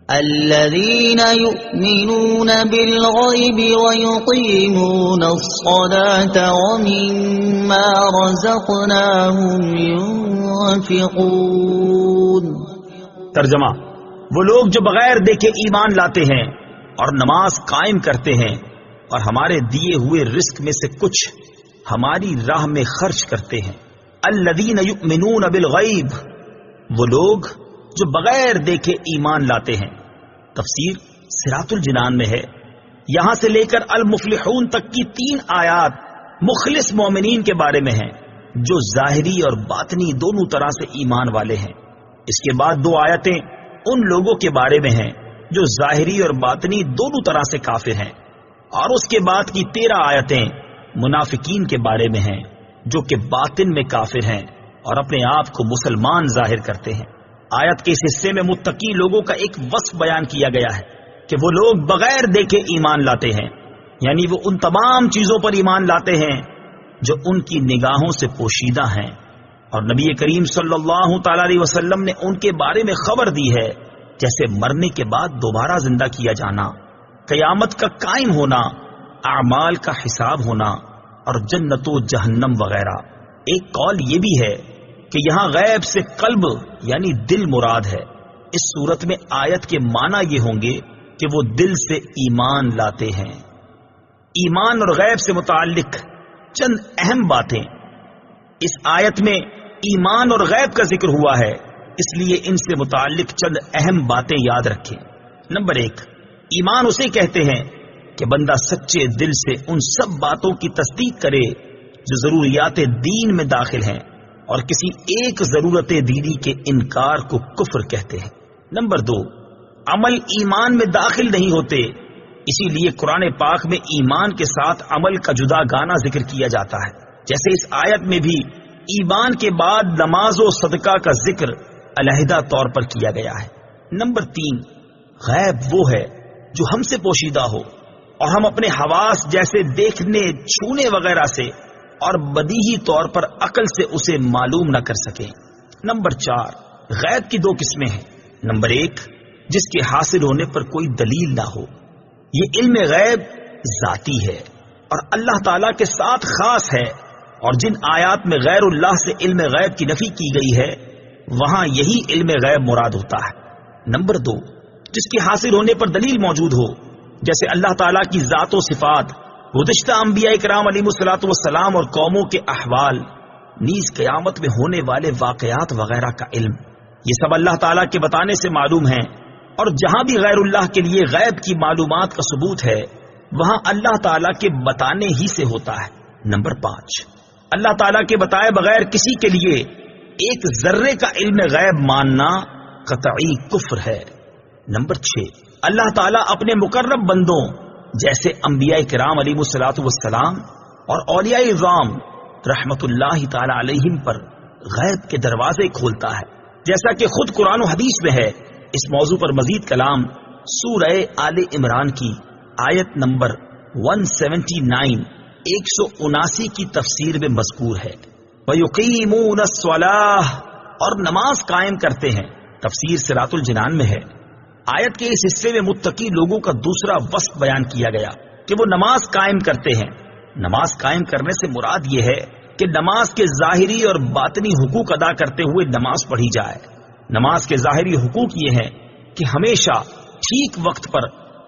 الذين يؤمنون بالغيب ويقيمون الصلاة ومما رزقناهم ينفقون۔ ترجمہ: وہ لوگ جو بغیر دیکھے ایمان لاتے ہیں اور نماز قائم کرتے ہیں اور ہمارے دیے ہوئے رزق میں سے کچھ ہماری راہ میں خرچ کرتے ہیں۔ الذین یؤمنون بالغیب، وہ لوگ جو بغیر دیکھے ایمان لاتے ہیں۔ تفسیر صراط الجنان میں ہے۔ یہاں سے لے کر المفلحون تک کی 3 آیات مخلص مومنین کے بارے میں ہیں جو ظاہری اور باطنی دونوں طرح سے ایمان والے ہیں۔ اس کے بعد 2 آیتیں ان لوگوں کے بارے میں ہیں جو ظاہری اور باطنی دونوں طرح سے کافر ہیں، اور اس کے بعد کی 13 آیتیں منافقین کے بارے میں ہیں جو کہ باطن میں کافر ہیں اور اپنے آپ کو مسلمان ظاہر کرتے ہیں۔ آیت کے اس حصے میں متقی لوگوں کا ایک وصف بیان کیا گیا ہے کہ وہ لوگ بغیر دیکھے ایمان لاتے ہیں، یعنی وہ ان تمام چیزوں پر ایمان لاتے ہیں جو ان کی نگاہوں سے پوشیدہ ہیں، اور نبی کریم صلی اللہ تعالی علیہ وسلم نے ان کے بارے میں خبر دی ہے، جیسے مرنے کے بعد دوبارہ زندہ کیا جانا، قیامت کا قائم ہونا، اعمال کا حساب ہونا اور جنت و جہنم وغیرہ۔ ایک قول یہ بھی ہے کہ یہاں غیب سے قلب یعنی دل مراد ہے۔ اس صورت میں آیت کے معنی یہ ہوں گے کہ وہ دل سے ایمان لاتے ہیں۔ ایمان اور غیب سے متعلق چند اہم باتیں۔ اس آیت میں ایمان اور غیب کا ذکر ہوا ہے، اس لیے ان سے متعلق چند اہم باتیں یاد رکھیں۔ نمبر 1، ایمان اسے کہتے ہیں کہ بندہ سچے دل سے ان سب باتوں کی تصدیق کرے جو ضروریات دین میں داخل ہیں، اور کسی ایک ضرورت دینی کے انکار کو کفر کہتے ہیں۔ نمبر 2، عمل ایمان میں داخل نہیں ہوتے، اسی لیے قرآن پاک میں ایمان کے ساتھ عمل کا جدا گانا ذکر کیا جاتا ہے، جیسے اس آیت میں بھی ایمان کے بعد نماز و صدقہ کا ذکر علیحدہ طور پر کیا گیا ہے۔ نمبر 3، غیب وہ ہے جو ہم سے پوشیدہ ہو اور ہم اپنے حواس جیسے دیکھنے، چھونے وغیرہ سے اور بدیہی طور پر عقل سے اسے معلوم نہ کر سکیں۔ نمبر 4، غیب کی 2 قسمیں ہیں۔ نمبر 1، جس کے حاصل ہونے پر کوئی دلیل نہ ہو، یہ علم غیب ذاتی ہے اور اللہ تعالی کے ساتھ خاص ہے، اور جن آیات میں غیر اللہ سے علم غیب کی نفی کی گئی ہے وہاں یہی علم غیب مراد ہوتا ہے۔ نمبر 2، جس کے حاصل ہونے پر دلیل موجود ہو، جیسے اللہ تعالیٰ کی ذات و صفات، گزشتہ انبیاء کرام علیہ الصلوۃ والسلام اور قوموں کے احوال، نیز قیامت میں ہونے والے واقعات وغیرہ کا علم، یہ سب اللہ تعالیٰ کے بتانے سے معلوم ہیں، اور جہاں بھی غیر اللہ کے لیے غیب کی معلومات کا ثبوت ہے وہاں اللہ تعالیٰ کے بتانے ہی سے ہوتا ہے۔ نمبر 5، اللہ تعالیٰ کے بتائے بغیر کسی کے لیے ایک ذرے کا علم غیب ماننا قطعی کفر ہے۔ نمبر 6، اللہ تعالیٰ اپنے مقرب بندوں جیسے انبیاء کرام علیہ الصلوۃ والسلام اور اولیاء اعظام رحمت اللہ تعالی علیہم پر غیب کے دروازے کھولتا ہے، جیسا کہ خود قرآن و حدیث میں ہے۔ اس موضوع پر مزید کلام سورہ آل عمران کی آیت نمبر 179 کی تفسیر میں مذکور ہے۔ وَيُقِيمُونَ الصَّلَاةَ، اور نماز قائم کرتے ہیں، تفسیر صراط الجنان میں ہے۔ آیت کے اس حصے میں متقی لوگوں کا دوسرا وصف بیان کیا گیا کہ وہ نماز قائم کرتے ہیں۔ نماز قائم کرنے سے مراد یہ ہے کہ نماز کے ظاہری اور باطنی حقوق ادا کرتے ہوئے نماز پڑھی جائے۔ نماز کے ظاہری حقوق یہ ہیں کہ ہمیشہ ٹھیک وقت پر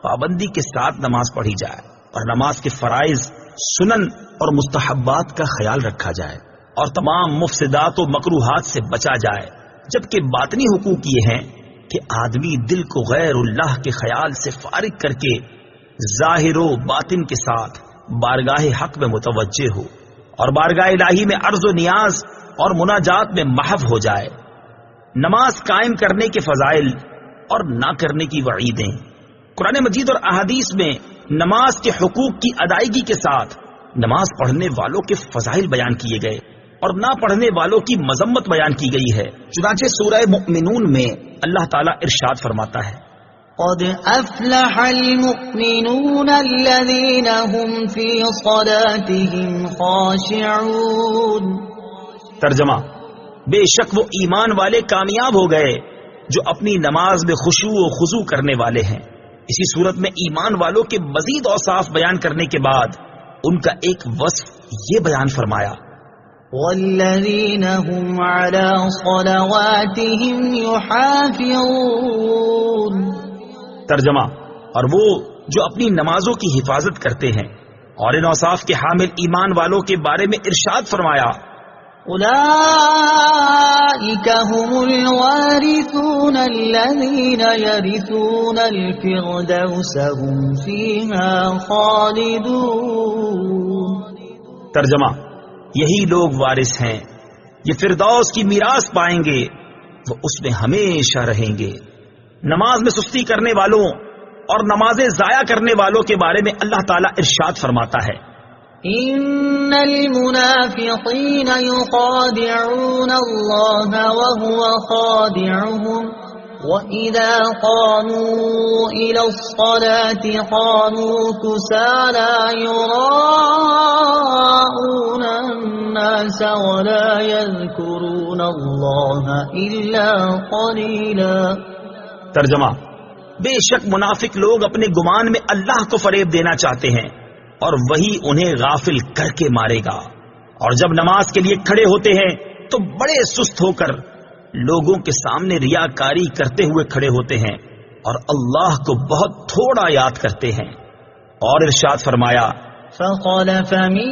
پابندی کے ساتھ نماز پڑھی جائے، اور نماز کے فرائض، سنن اور مستحبات کا خیال رکھا جائے، اور تمام مفسدات و مکروہات سے بچا جائے۔ جبکہ باطنی حقوق یہ ہیں کہ آدمی دل کو غیر اللہ کے خیال سے فارغ کر کے ظاہر و باطن کے ساتھ بارگاہ حق میں متوجہ ہو، اور بارگاہ الہی میں عرض و نیاز اور مناجات میں محو ہو جائے۔ نماز قائم کرنے کے فضائل اور نہ کرنے کی وعیدیں، قرآن مجید اور احادیث میں نماز کے حقوق کی ادائیگی کے ساتھ نماز پڑھنے والوں کے فضائل بیان کیے گئے اور نہ پڑھنے والوں کی مذمت بیان کی گئی ہے۔ چنانچہ سورہ مؤمنون میں اللہ تعالیٰ ارشاد فرماتا ہے، قد افلح المؤمنون الذين هم في صلاتهم خاشعون۔ ترجمہ، بے شک وہ ایمان والے کامیاب ہو گئے جو اپنی نماز میں خشوع و خضوع کرنے والے ہیں۔ اسی صورت میں ایمان والوں کے مزید اوصاف بیان کرنے کے بعد ان کا ایک وصف یہ بیان فرمایا، والذین هم علی صلواتهم یحافظون۔ ترجمہ، اور وہ جو اپنی نمازوں کی حفاظت کرتے ہیں۔ اور ان اوصاف کے حامل ایمان والوں کے بارے میں ارشاد فرمایا، اولئک هم الوارثون الذین یرثون الفردوس هم فیہا خالدون۔ ترجمہ، یہی لوگ وارث ہیں، یہ فردوس کی میراث پائیں گے، وہ اس میں ہمیشہ رہیں گے۔ نماز میں سستی کرنے والوں اور نمازیں ضائع کرنے والوں کے بارے میں اللہ تعالیٰ ارشاد فرماتا ہے، ان المنافقین یخادعون اللہ وهو خادعهم وَإِذَا قَامُوا إِلَى الصَّلَاةِ قَامُوا كُسَالَى يُرَاءُونَ النَّاسَ وَلَا يَذْكُرُونَ اللَّهَ إِلَّا قَلِيلًا۔ ترجمہ، بے شک منافق لوگ اپنے گمان میں اللہ کو فریب دینا چاہتے ہیں اور وہی انہیں غافل کر کے مارے گا، اور جب نماز کے لیے کھڑے ہوتے ہیں تو بڑے سست ہو کر لوگوں کے سامنے ریاکاری کرتے ہوئے کھڑے ہوتے ہیں اور اللہ کو بہت تھوڑا یاد کرتے ہیں۔ اور ارشاد فرمایا، فَخَلَفَ مِن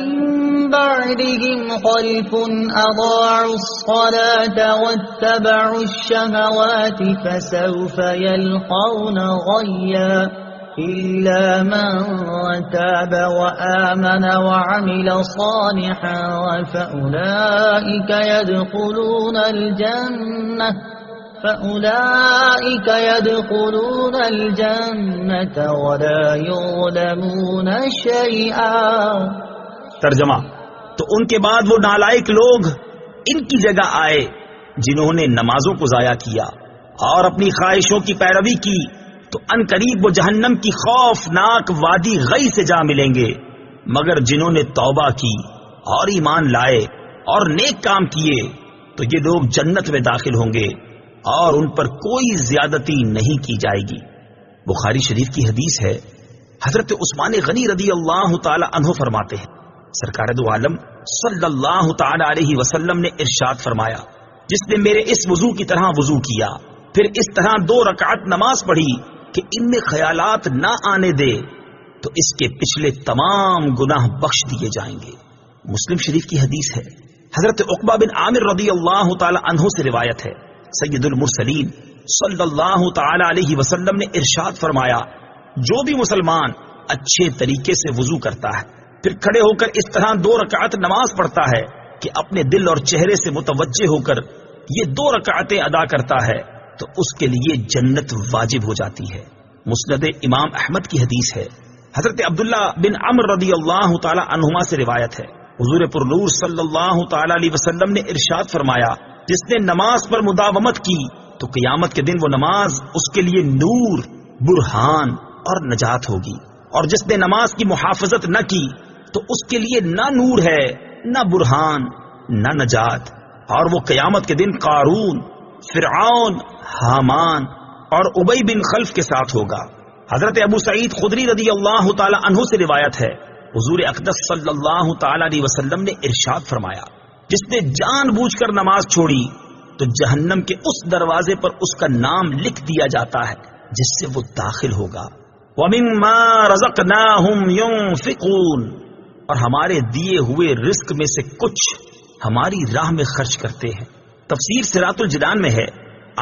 بَعْدِهِمْ خَلْفٌ أَضَاعُوا الصَّلَاةَ وَاتَّبَعُوا الشَّهَوَاتِ فَسَوْفَ يَلْقَوْنَ غَيًّا إِلَّا مَن تَابَ وَآمَنَ وَعَمِلَ صَالِحًا فَأُولَئِكَ يَدْخُلُونَ الْجَنَّةَ وَلَا يُظْلَمُونَ شَيْئًا۔ ترجمہ، تو ان کے بعد وہ نالائق لوگ ان کی جگہ آئے جنہوں نے نمازوں کو ضائع کیا اور اپنی خواہشوں کی پیروی کی، تو ان قریب وہ جہنم کی خوفناک وادی غی سے جا ملیں گے، مگر جنہوں نے توبہ کی اور ایمان لائے اور نیک کام کیے تو یہ لوگ جنت میں داخل ہوں گے اور ان پر کوئی زیادتی نہیں کی جائے گی۔ بخاری شریف کی حدیث ہے، حضرت عثمان غنی رضی اللہ تعالی عنہ فرماتے ہیں، سرکار دو عالم صلی اللہ تعالی علیہ وسلم نے ارشاد فرمایا، جس نے میرے اس وضو کی طرح وضو کیا پھر اس طرح 2 رکعت نماز پڑھی کہ ان میں خیالات نہ آنے دے تو اس کے پچھلے تمام گناہ بخش دیے جائیں گے۔ مسلم شریف کی حدیث ہے، حضرت عقبہ بن عامر رضی اللہ تعالی عنہ سے روایت ہے، سید المرسلین صلی اللہ تعالی علیہ وسلم نے ارشاد فرمایا، جو بھی مسلمان اچھے طریقے سے وضو کرتا ہے پھر کھڑے ہو کر اس طرح 2 رکعت نماز پڑھتا ہے کہ اپنے دل اور چہرے سے متوجہ ہو کر یہ 2 رکعتیں ادا کرتا ہے تو اس کے لیے جنت واجب ہو جاتی ہے۔ مسند امام احمد کی حدیث ہے، حضرت عبداللہ بن عمرو رضی اللہ تعالی عنہما سے روایت ہے، حضور پر نور صلی اللہ تعالی علیہ وسلم نے ارشاد فرمایا، جس نے نماز پر مداومت کی تو قیامت کے دن وہ نماز اس کے لیے نور، برہان اور نجات ہوگی، اور جس نے نماز کی محافظت نہ کی تو اس کے لیے نہ نور ہے، نہ برہان، نہ نجات، اور وہ قیامت کے دن قارون، فرعون، حامان اور ابی بن خلف کے ساتھ ہوگا۔ حضرت ابو سعید خدری رضی اللہ تعالی عنہ سے روایت ہے، حضور اقدس صلی اللہ تعالی علیہ وسلم نے ارشاد فرمایا، جس نے جان بوجھ کر نماز چھوڑی تو جہنم کے اس دروازے پر اس کا نام لکھ دیا جاتا ہے جس سے وہ داخل ہوگا۔ وَمِمَّا رَزَقْنَاهُمْ يُنْفِقُونَ، اور ہمارے دیے ہوئے رزق میں سے کچھ ہماری راہ میں خرچ کرتے ہیں۔ تفسیر صراط الجنان میں ہے،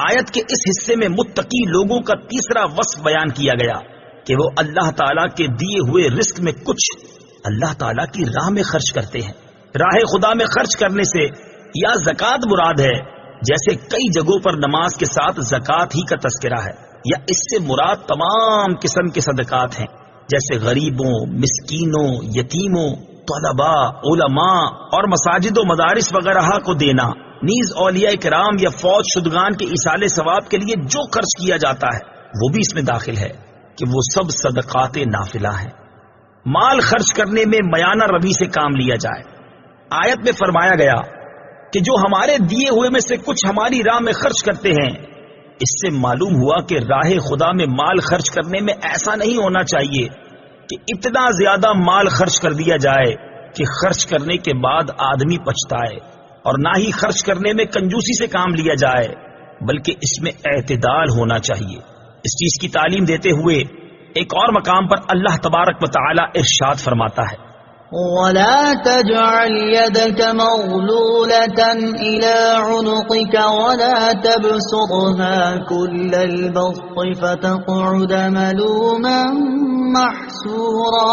آیت کے اس حصے میں متقی لوگوں کا تیسرا وصف بیان کیا گیا کہ وہ اللہ تعالیٰ کے دیے ہوئے رزق میں کچھ اللہ تعالیٰ کی راہ میں خرچ کرتے ہیں۔ راہ خدا میں خرچ کرنے سے یا زکوٰۃ مراد ہے، جیسے کئی جگہوں پر نماز کے ساتھ زکوٰۃ ہی کا تذکرہ ہے، یا اس سے مراد تمام قسم کے صدقات ہیں، جیسے غریبوں، مسکینوں، یتیموں، طلباء، علماء اور مساجد و مدارس وغیرہ کو دینا، نیز اولیاء کرام یا فوت شدگان کے ایصال ثواب کے لیے جو خرچ کیا جاتا ہے وہ بھی اس میں داخل ہے کہ وہ سب صدقات نافلہ ہیں۔ مال خرچ کرنے میں میانہ روی سے کام لیا جائے۔ آیت میں فرمایا گیا کہ جو ہمارے دیے ہوئے میں سے کچھ ہماری راہ میں خرچ کرتے ہیں، اس سے معلوم ہوا کہ راہ خدا میں مال خرچ کرنے میں ایسا نہیں ہونا چاہیے کہ اتنا زیادہ مال خرچ کر دیا جائے کہ خرچ کرنے کے بعد آدمی پچھتائے، اور نہ ہی خرچ کرنے میں کنجوسی سے کام لیا جائے، بلکہ اس میں اعتدال ہونا چاہیے۔ اس چیز کی تعلیم دیتے ہوئے ایک اور مقام پر اللہ تبارک و تعالی ارشاد فرماتا ہے، وَلَا تَجْعَلْ يَدَكَ مَغْلُولَةً إِلَى عُنُقِكَ وَلَا تَبْسُطْهَا كُلَّ الْبَسْطِ فَتَقْعُدَ مَلُومًا مَحْسُورًا۔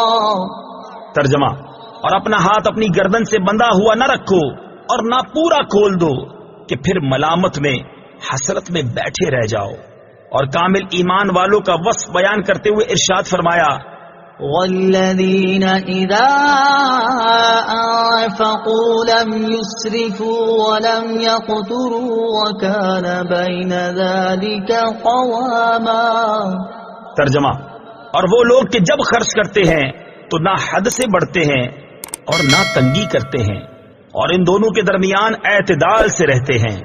ترجمہ، اور اپنا ہاتھ اپنی گردن سے بندھا ہوا نہ رکھو اور نہ پورا کھول دو کہ پھر ملامت میں حسرت میں بیٹھے رہ جاؤ۔ اور کامل ایمان والوں کا وصف بیان کرتے ہوئے ارشاد فرمایا، وَالَّذِينَ إِذَا أَنفَقُوا لَمْ يُسْرِفُوا وَلَمْ يَقْتُرُوا وَكَانَ بَيْنَ ذَلِكَ قَوَامًا۔ ترجمہ، اور وہ لوگ کہ جب خرچ کرتے ہیں تو نہ حد سے بڑھتے ہیں اور نہ تنگی کرتے ہیں، اور ان دونوں کے درمیان اعتدال سے رہتے ہیں۔